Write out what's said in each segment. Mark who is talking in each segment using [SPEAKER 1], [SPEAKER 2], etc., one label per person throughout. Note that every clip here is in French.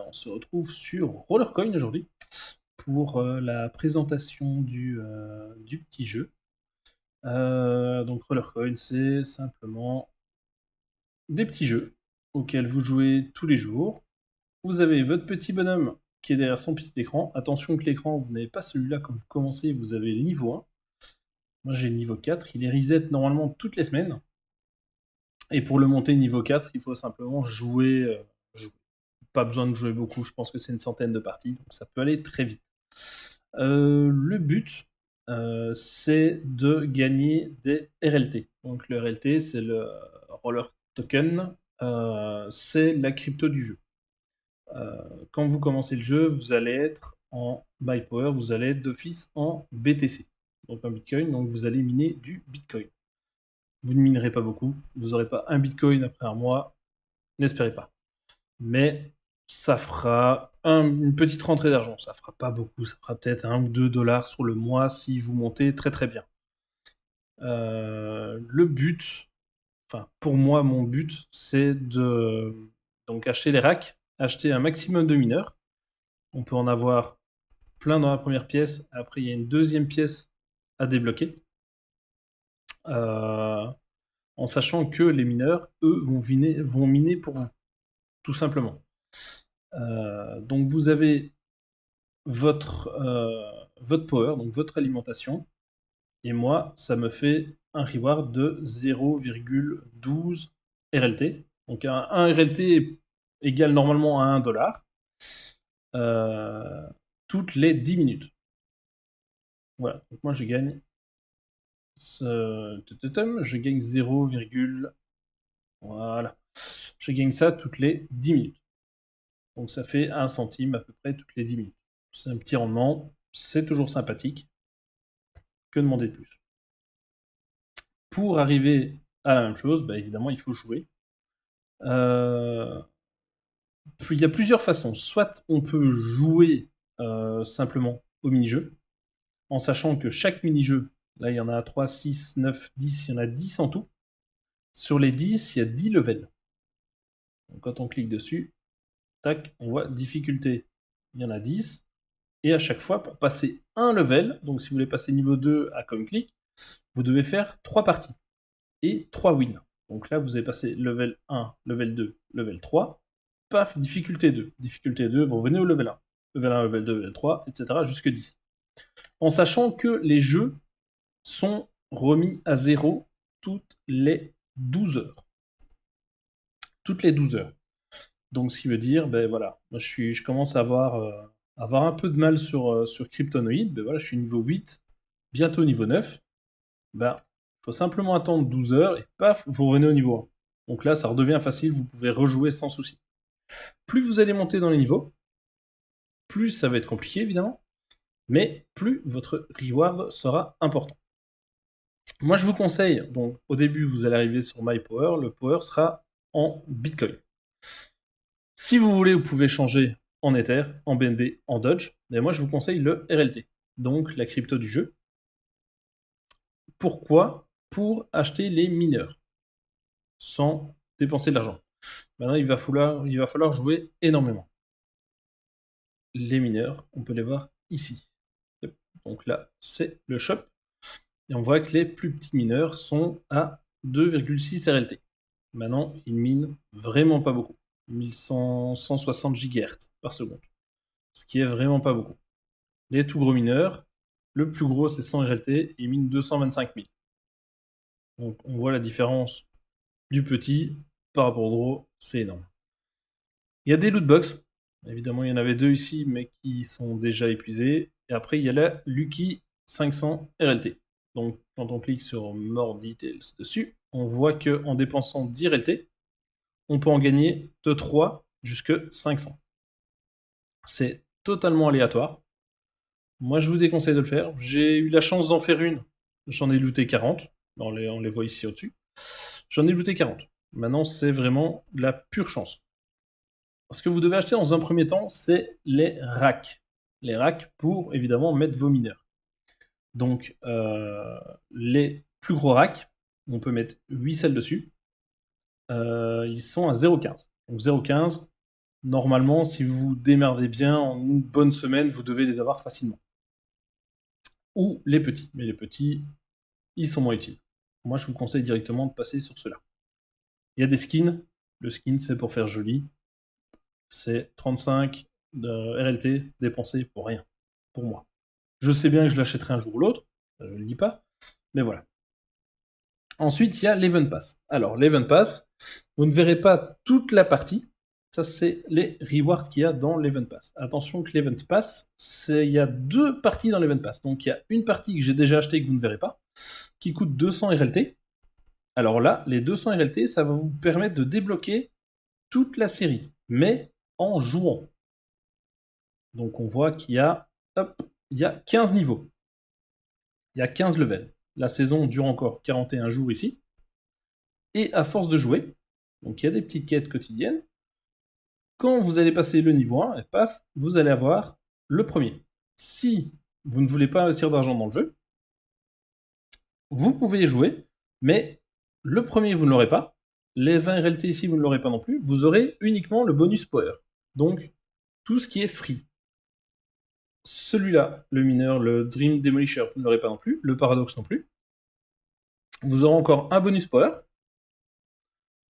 [SPEAKER 1] on se retrouve sur Rollercoin aujourd'hui pour la présentation du petit jeu. Donc Rollercoin, c'est simplement des petits jeux auxquels vous jouez tous les jours. Vous avez votre petit bonhomme qui est derrière son petit écran. Attention que l'écran, vous n'avez pas celui-là quand vous commencez, vous avez le niveau 1. Moi j'ai le niveau 4, il est reset normalement toutes les semaines. Et pour le monter niveau 4, il faut simplement jouer. Pas besoin de jouer beaucoup, je pense que c'est une centaine de parties, donc ça peut aller très vite. Le but, c'est de gagner des RLT. Donc le RLT, c'est le Roller Token, c'est la crypto du jeu. Quand vous commencez le jeu, vous allez être en MyPower, vous allez être d'office en BTC, donc en Bitcoin, donc vous allez miner du Bitcoin. Vous ne minerez pas beaucoup, vous n'aurez pas un Bitcoin après un mois, n'espérez pas. Mais ça fera une petite rentrée d'argent. Ça fera pas beaucoup, ça fera peut-être 1 ou 2 dollars sur le mois si vous montez très très bien. Le but, enfin pour moi mon but, c'est de donc acheter les racks, acheter un maximum de mineurs. On peut en avoir plein dans la première pièce. Après il y a une deuxième pièce à débloquer. En sachant que les mineurs, eux, vont miner pour vous, tout simplement. Donc vous avez votre power, donc votre alimentation, et moi, ça me fait un reward de 0,12 RLT. Donc un RLT égale normalement à 1 dollar toutes les 10 minutes. Voilà, donc moi je gagne je gagne 0, voilà. Je gagne ça toutes les 10 minutes. Donc ça fait 1 centime à peu près toutes les 10 minutes. C'est un petit rendement, c'est toujours sympathique. Que demander de plus? Pour arriver à la même chose, bah, évidemment, il faut jouer. Il y a plusieurs façons. Soit on peut jouer simplement au mini-jeu, en sachant que chaque mini-jeu, là il y en a 3, 6, 9, 10, il y en a 10 en tout. Sur les 10, il y a 10 levels. Donc quand on clique dessus, tac, on voit difficulté, il y en a 10. Et à chaque fois, pour passer un level, donc si vous voulez passer niveau 2 à CoinClick, vous devez faire 3 parties et 3 wins. Donc là, vous avez passé level 1, level 2, level 3. Paf, difficulté 2. Difficulté 2, vous revenez au level 1. Level 1, level 2, level 3, etc. jusque 10. En sachant que les jeux sont remis à 0 toutes les 12 heures. Toutes les 12 heures. Donc ce qui veut dire, ben voilà, moi je commence à avoir un peu de mal sur Cryptonoid. Ben voilà, je suis niveau 8, bientôt niveau 9. Ben, il faut simplement attendre 12 heures et paf, vous revenez au niveau 1. Donc là, ça redevient facile, vous pouvez rejouer sans souci. Plus vous allez monter dans les niveaux, plus ça va être compliqué évidemment, mais plus votre reward sera important. Moi je vous conseille, donc au début vous allez arriver sur MyPower, le power sera en Bitcoin. Si vous voulez, vous pouvez changer en Ether, en BNB, en Dodge, mais moi je vous conseille le RLT, donc la crypto du jeu. Pourquoi? Pour acheter les mineurs, sans dépenser de l'argent. Maintenant, il va falloir jouer énormément. Les mineurs, on peut les voir ici. Donc là, c'est le shop. Et on voit que les plus petits mineurs sont à 2,6 RLT. Maintenant, ils minent vraiment pas beaucoup. 160 GHz par seconde. Ce qui est vraiment pas beaucoup. Les tout gros mineurs, le plus gros c'est 100 RLT, ils minent 225 000. Donc on voit la différence du petit par rapport au gros, c'est énorme. Il y a des lootbox. Évidemment, il y en avait 2 ici, mais qui sont déjà épuisés. Et après, il y a la Lucky 500 RLT. Donc, quand on clique sur More Details dessus, on voit qu'en dépensant 10 RLT, on peut en gagner de 3 jusqu'à 500. C'est totalement aléatoire. Moi, je vous déconseille de le faire. J'ai eu la chance d'en faire une. J'en ai looté 40. On les voit ici au-dessus. J'en ai looté 40. Maintenant, c'est vraiment de la pure chance. Ce que vous devez acheter dans un premier temps, c'est les racks. Les racks pour, évidemment, mettre vos mineurs. Donc, les plus gros racks, on peut mettre 8 selles dessus. Ils sont à 0,15. Donc 0,15, Normalement, si vous vous démerdez bien, en une bonne semaine, vous devez les avoir facilement. Ou les petits. Mais les petits, ils sont moins utiles. Moi, je vous conseille directement de passer sur ceux-là. Il y a des skins. Le skin, c'est pour faire joli. C'est 35 de RLT dépensés pour rien. Pour moi. Je sais bien que je l'achèterai un jour ou l'autre. Je ne le dis pas. Mais voilà. Ensuite, il y a l'Event Pass. Alors, l'Event Pass, vous ne verrez pas toute la partie. Ça, c'est les rewards qu'il y a dans l'Event Pass. Attention que l'Event Pass, il y a 2 parties dans l'Event Pass. Donc, il y a une partie que j'ai déjà achetée et que vous ne verrez pas, qui coûte 200 RLT. Alors là, les 200 RLT, ça va vous permettre de débloquer toute la série, mais en jouant. Donc, on voit qu'il y a, il y a 15 niveaux. Il y a 15 levels. La saison dure encore 41 jours ici. Et à force de jouer, donc il y a des petites quêtes quotidiennes, quand vous allez passer le niveau 1, et paf, vous allez avoir le premier. Si vous ne voulez pas investir d'argent dans le jeu, vous pouvez y jouer, mais le premier, vous ne l'aurez pas. Les 20 RLT ici, vous ne l'aurez pas non plus. Vous aurez uniquement le bonus power. Donc, tout ce qui est free. Celui-là, le mineur, le Dream Demolisher, vous ne l'aurez pas non plus. Le Paradox non plus. Vous aurez encore un bonus power.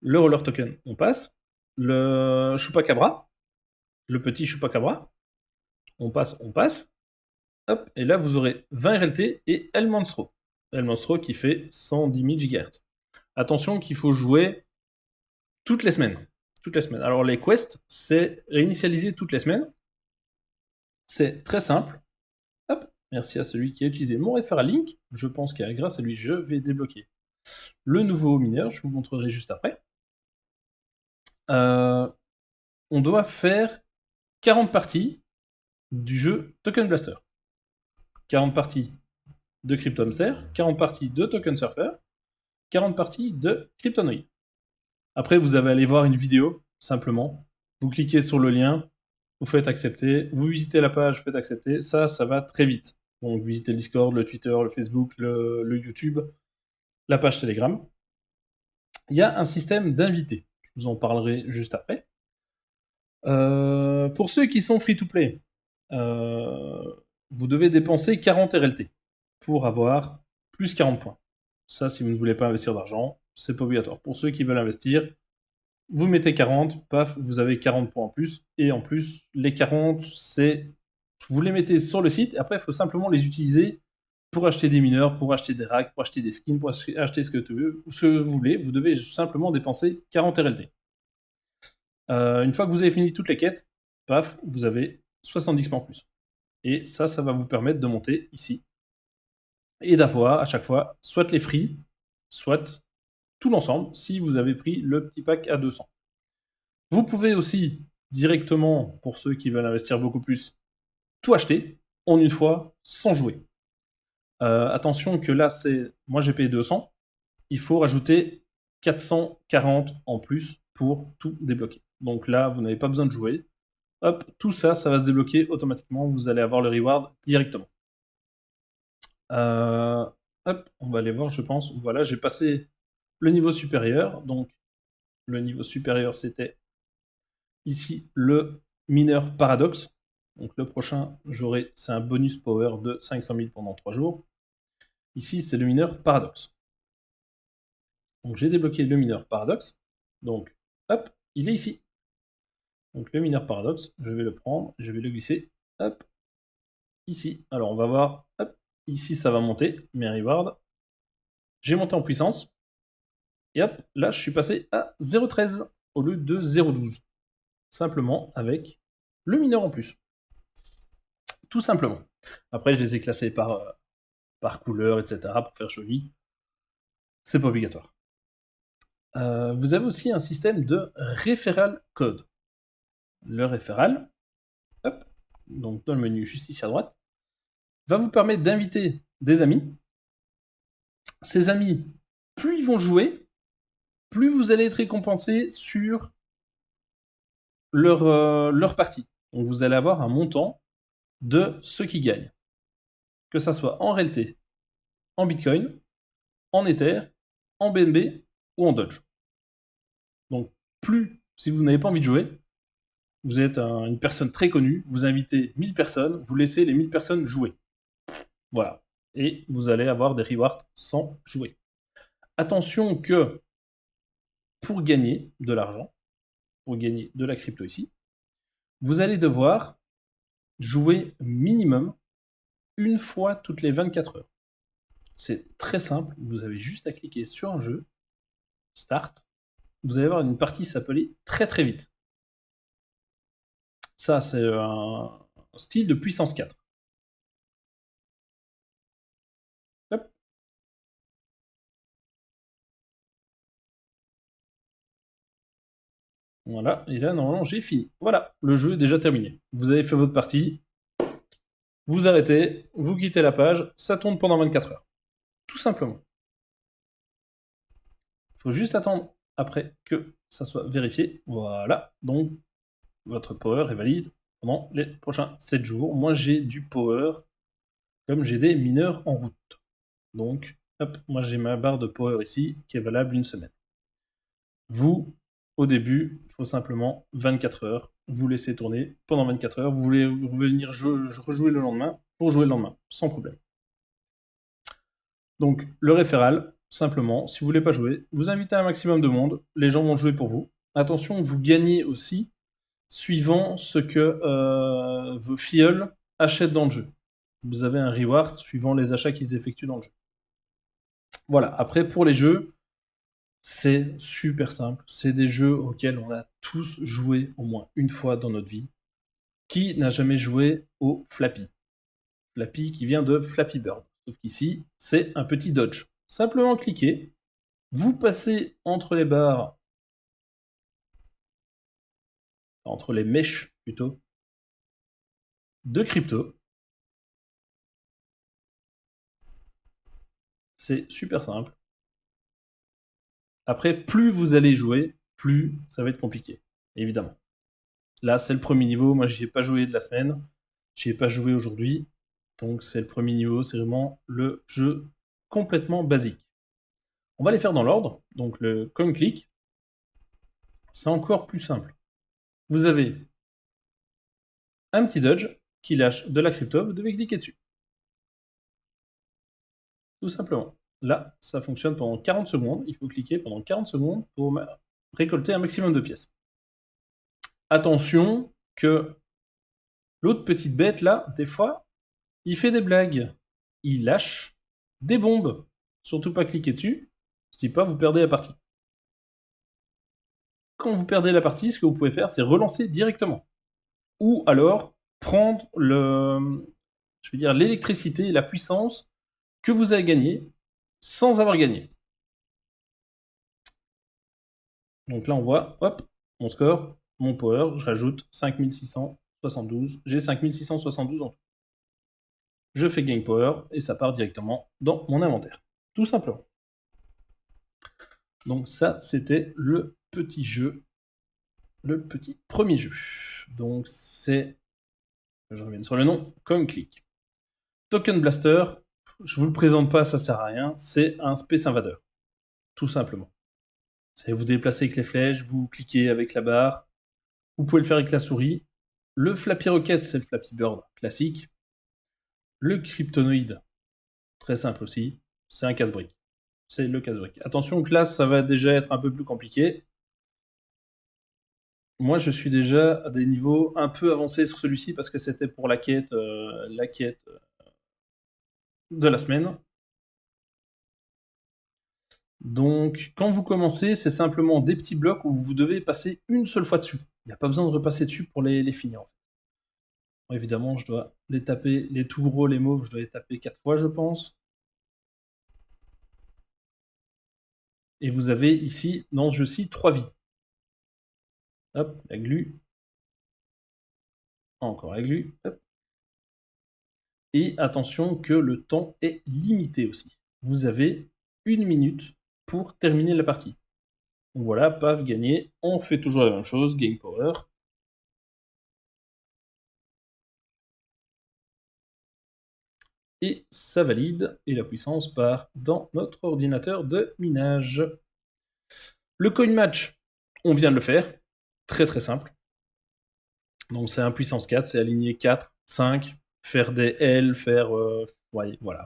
[SPEAKER 1] Le Roller Token, on passe. Le Chupacabra, le petit Chupacabra, on passe. Hop, et là vous aurez 20 RLT et El Monstro. El Monstro qui fait 110 000 GHz. Attention qu'il faut jouer toutes les semaines. Toutes les semaines. Alors les quests, c'est réinitialiser toutes les semaines. C'est très simple. Hop, merci à celui qui a utilisé mon referral link. Je pense que grâce à lui, je vais débloquer le nouveau mineur. Je vous montrerai juste après. On doit faire 40 parties du jeu Token Blaster. 40 parties de Crypto Hamster, 40 parties de Token Surfer, 40 parties de Cryptonoid. Après, vous allez aller voir une vidéo, simplement. Vous cliquez sur le lien, vous faites accepter, vous visitez la page, vous faites accepter. Ça va très vite. Donc, visitez le Discord, le Twitter, le Facebook, le YouTube, la page Telegram. Il y a un système d'invités. Je vous en parlerai juste après. Pour ceux qui sont free-to-play, vous devez dépenser 40 RLT pour avoir plus 40 points. Ça, si vous ne voulez pas investir d'argent, c'est pas obligatoire. Pour ceux qui veulent investir, vous mettez 40, paf, vous avez 40 points en plus. Et en plus, les 40, vous les mettez sur le site. Et après, il faut simplement les utiliser pour acheter des mineurs, pour acheter des racks, pour acheter des skins, pour acheter ce que vous voulez. Vous devez simplement dépenser 40 RLT. Une fois que vous avez fini toutes les quêtes, paf, vous avez 70 points en plus. Et ça va vous permettre de monter ici. Et d'avoir à chaque fois soit les free, soit tout l'ensemble si vous avez pris le petit pack à 200. Vous pouvez aussi directement, pour ceux qui veulent investir beaucoup plus, tout acheter en une fois sans jouer. Attention que là, moi j'ai payé 200. Il faut rajouter 440 en plus pour tout débloquer. Donc là, vous n'avez pas besoin de jouer. Hop, tout ça va se débloquer automatiquement. Vous allez avoir le reward directement. Hop, on va aller voir, je pense. Voilà, j'ai passé le niveau supérieur. Donc, le niveau supérieur, c'était ici le mineur paradoxe. Donc, le prochain, c'est un bonus power de 500 000 pendant 3 jours. Ici, c'est le mineur paradoxe. Donc, j'ai débloqué le mineur paradoxe. Donc, hop, il est ici. Donc, le mineur paradoxe, je vais le prendre, je vais le glisser, hop, ici. Alors, on va voir, hop, ici, ça va monter, mes rewards. J'ai monté en puissance. Et hop, là, je suis passé à 0,13 au lieu de 0,12. Simplement avec le mineur en plus. Tout simplement. Après, je les ai classés par couleur, etc. pour faire joli. C'est pas obligatoire. Vous avez aussi un système de referral code. Le referral, hop, donc dans le menu juste ici à droite, va vous permettre d'inviter des amis. Ces amis, plus ils vont jouer, plus vous allez être récompensé sur leur partie. Donc vous allez avoir un montant de ceux qui gagnent. Que ça soit en RLT, en Bitcoin, en Ether, en BNB ou en Dodge. Donc plus, si vous n'avez pas envie de jouer, vous êtes une personne très connue, vous invitez 1000 personnes, vous laissez les 1000 personnes jouer. Voilà. Et vous allez avoir des rewards sans jouer. Attention que pour gagner de l'argent, pour gagner de la crypto ici, vous allez devoir jouer minimum une fois toutes les 24 heures. C'est très simple, vous avez juste à cliquer sur un jeu, Start, vous allez avoir une partie s'appeler très très vite. Ça, c'est un style de puissance 4. Hop. Voilà, et là, normalement, j'ai fini. Voilà, le jeu est déjà terminé. Vous avez fait votre partie, vous arrêtez, vous quittez la page, ça tourne pendant 24 heures. Tout simplement. Il faut juste attendre après que ça soit vérifié. Voilà, donc votre power est valide pendant les prochains 7 jours. Moi, j'ai du power comme j'ai des mineurs en route. Donc, hop, moi j'ai ma barre de power ici qui est valable une semaine. Vous, au début, il faut simplement 24 heures. Vous laissez tourner pendant 24 heures. Vous voulez revenir rejouer le lendemain, pour jouer le lendemain, sans problème. Donc, le référal, simplement, si vous voulez pas jouer, vous invitez un maximum de monde, les gens vont jouer pour vous. Attention, vous gagnez aussi suivant ce que vos filleuls achètent dans le jeu. Vous avez un reward suivant les achats qu'ils effectuent dans le jeu. Voilà, après pour les jeux, c'est super simple. C'est des jeux auxquels on a tous joué au moins une fois dans notre vie. Qui n'a jamais joué au Flappy? Flappy qui vient de Flappy Bird. Sauf qu'ici, c'est un petit dodge. Simplement cliquez, vous passez entre les barres, entre les mèches plutôt, de crypto. C'est super simple. Après, plus vous allez jouer, plus ça va être compliqué, évidemment. Là, c'est le premier niveau. Moi, j'y ai pas joué de la semaine. J'y ai pas joué aujourd'hui. Donc, c'est le premier niveau. C'est vraiment le jeu complètement basique. On va les faire dans l'ordre. Donc, le coin click, c'est encore plus simple. Vous avez un petit dodge qui lâche de la crypto. Vous devez cliquer dessus. Tout simplement. Là, ça fonctionne pendant 40 secondes. Il faut cliquer pendant 40 secondes pour récolter un maximum de pièces. Attention que l'autre petite bête là, des fois, il fait des blagues. Il lâche des bombes. Surtout pas cliquer dessus, si pas vous perdez la partie. Quand vous perdez la partie, ce que vous pouvez faire, c'est relancer directement. Ou alors prendre l'électricité et la puissance que vous avez gagné sans avoir gagné. Donc là, on voit, hop, mon score, mon power, je rajoute 5672. J'ai 5672 en tout. Je fais gain power et ça part directement dans mon inventaire. Tout simplement. Donc ça, c'était le petit jeu, le petit premier jeu. Donc c'est, je reviens sur le nom, CoinClick. Token Blaster, je vous le présente pas, ça sert à rien, c'est un Space Invader, tout simplement. C'est vous déplacez avec les flèches, vous cliquez avec la barre, vous pouvez le faire avec la souris. Le Flappy Rocket, c'est le Flappy Bird classique. Le Cryptonoid, très simple aussi, c'est un casse-brique. C'est le casse-brique. Attention, classe, ça va déjà être un peu plus compliqué. Moi, je suis déjà à des niveaux un peu avancés sur celui-ci parce que c'était pour la quête de la semaine. Donc, quand vous commencez, c'est simplement des petits blocs où vous devez passer une seule fois dessus. Il n'y a pas besoin de repasser dessus pour les finir. Bon, évidemment, je dois les taper, les tout gros, les mauves, je dois les taper 4 fois, je pense. Et vous avez ici, dans ce jeu-ci, 3 vies. Hop, la glu. Encore la glu. Hop. Et attention que le temps est limité aussi. Vous avez 1 minute pour terminer la partie. Donc voilà, paf, gagné. On fait toujours la même chose, game power. Et ça valide, et la puissance part dans notre ordinateur de minage. Le coin match, on vient de le faire. Très très simple. Donc c'est un puissance 4, c'est aligner 4, 5, faire des L, faire... ouais, voilà,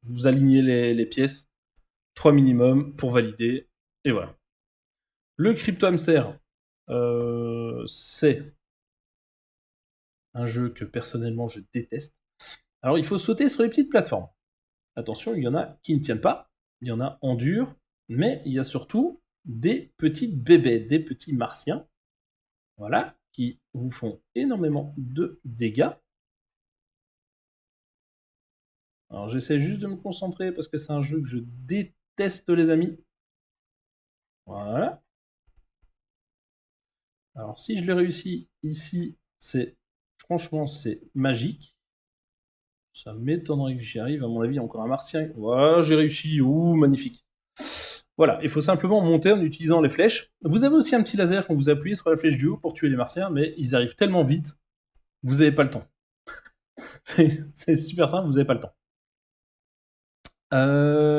[SPEAKER 1] vous alignez les pièces, 3 minimum pour valider, et voilà. Le Crypto Hamster, c'est un jeu que personnellement je déteste. Alors il faut sauter sur les petites plateformes. Attention, il y en a qui ne tiennent pas, il y en a en dur, mais il y a surtout des petites bébés, des petits martiens, voilà, qui vous font énormément de dégâts. Alors j'essaie juste de me concentrer parce que c'est un jeu que je déteste, les amis. Voilà. Alors si je l'ai réussi ici, franchement c'est magique. Ça m'étonnerait que j'y arrive. À mon avis, il y a encore un martien. Voilà, j'ai réussi. Ouh, magnifique. Voilà, il faut simplement monter en utilisant les flèches. Vous avez aussi un petit laser quand vous appuyez sur la flèche du haut pour tuer les martiens, mais ils arrivent tellement vite, vous n'avez pas le temps. C'est super simple, vous n'avez pas le temps.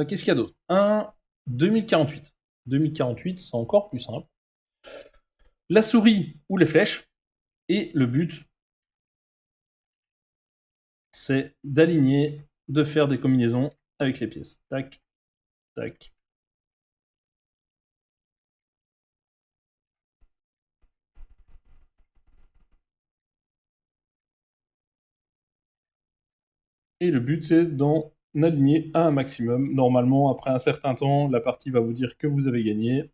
[SPEAKER 1] Qu'est-ce qu'il y a d'autre 2048. 2048, c'est encore plus simple. La souris ou les flèches, et le but, c'est d'aligner, de faire des combinaisons avec les pièces. Tac, tac. Et le but, c'est d'en aligner un maximum. Normalement, après un certain temps, la partie va vous dire que vous avez gagné.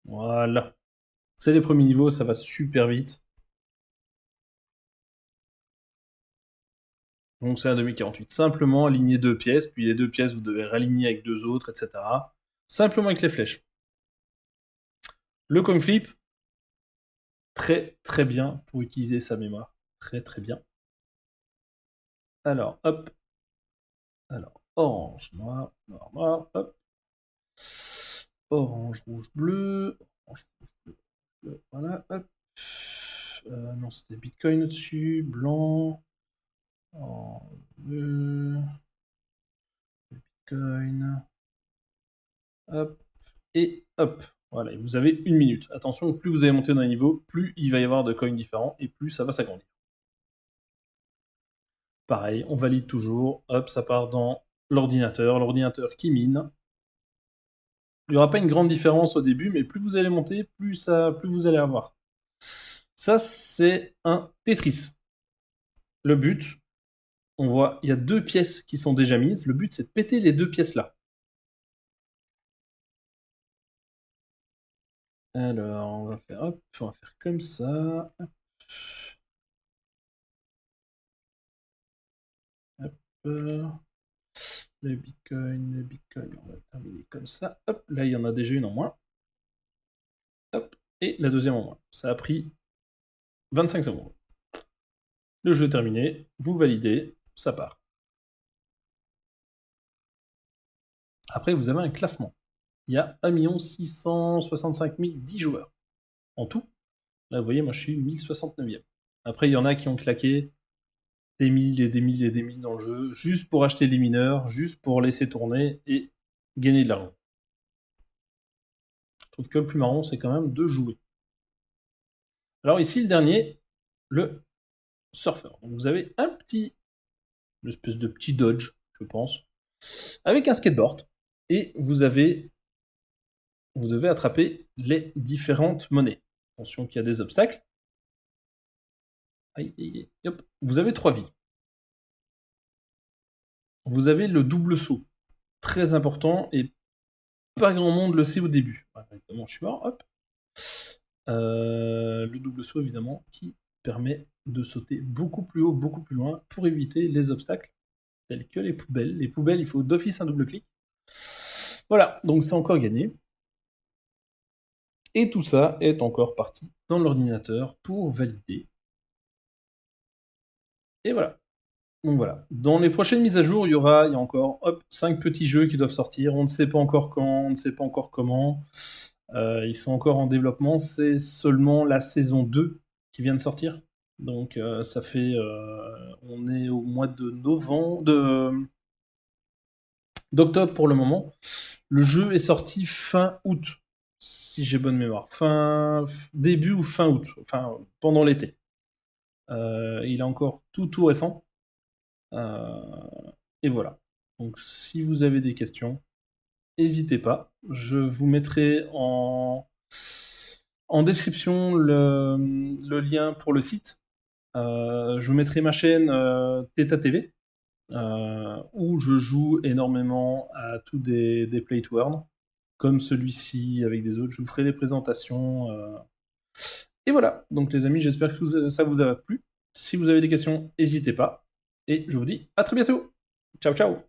[SPEAKER 1] Voilà. C'est les premiers niveaux, ça va super vite. Donc c'est un 2048. Simplement aligner 2 pièces, puis les 2 pièces, vous devez réaligner avec 2 autres, etc. Simplement avec les flèches. Le coin flip, très très bien pour utiliser sa mémoire. Très très bien. Alors, hop. Alors, orange, noir, noir, noir, hop. Orange, rouge, bleu. Orange, rouge, bleu, bleu. Voilà, hop. Non, c'était Bitcoin au-dessus. Blanc. Bleu. Bitcoin. Hop. Et hop. Voilà, et vous avez 1 minute. Attention, plus vous allez monter dans les niveaux, plus il va y avoir de coins différents et plus ça va s'agrandir. Pareil, on valide toujours. Hop, ça part dans l'ordinateur qui mine. Il n'y aura pas une grande différence au début, mais plus vous allez monter, plus vous allez avoir. Ça, c'est un Tetris. Le but, on voit, il y a 2 pièces qui sont déjà mises. Le but, c'est de péter les 2 pièces-là. Alors, on va faire comme ça. Hop. Le Bitcoin, on va terminer comme ça. Hop, là, il y en a déjà une en moins. Hop, et la deuxième en moins. Ça a pris 25 secondes. Le jeu est terminé, vous validez, ça part. Après, vous avez un classement. Il y a 1 665 010 joueurs en tout. Là, vous voyez, moi, je suis 1069e. Après, il y en a qui ont claqué des 1000 et des 1000 et des 1000 dans le jeu, juste pour acheter les mineurs, juste pour laisser tourner et gagner de l'argent. Je trouve que le plus marrant, c'est quand même de jouer. Alors ici, le dernier, le surfeur. Donc, vous avez une espèce de petit dodge, je pense, avec un skateboard, et vous devez attraper les différentes monnaies. Attention qu'il y a des obstacles. Aïe, aïe, aïe, hop. Vous avez 3 vies. Vous avez le double saut, très important, et pas grand monde le sait au début. Évidemment, je suis mort, hop. Le double saut, évidemment, qui permet de sauter beaucoup plus haut, beaucoup plus loin, pour éviter les obstacles, tels que les poubelles. Les poubelles, il faut d'office un double clic. Voilà, donc c'est encore gagné. Et tout ça est encore parti dans l'ordinateur pour valider. Et voilà. Donc voilà. Dans les prochaines mises à jour, il y a encore 5 petits jeux qui doivent sortir. On ne sait pas encore quand, on ne sait pas encore comment. Ils sont encore en développement. C'est seulement la saison 2 qui vient de sortir. Donc ça fait... on est au mois de novembre... d'octobre pour le moment. Le jeu est sorti fin août, si j'ai bonne mémoire. Début ou fin août, enfin pendant l'été. Il est encore tout récent. Et voilà. Donc si vous avez des questions, n'hésitez pas. Je vous mettrai en description le lien pour le site. Je vous mettrai ma chaîne Theta TV, où je joue énormément à tous des play to earn, comme celui-ci avec des autres. Je vous ferai des présentations. Et voilà. Donc les amis, j'espère que ça vous a plu. Si vous avez des questions, n'hésitez pas. Et je vous dis à très bientôt. Ciao, ciao.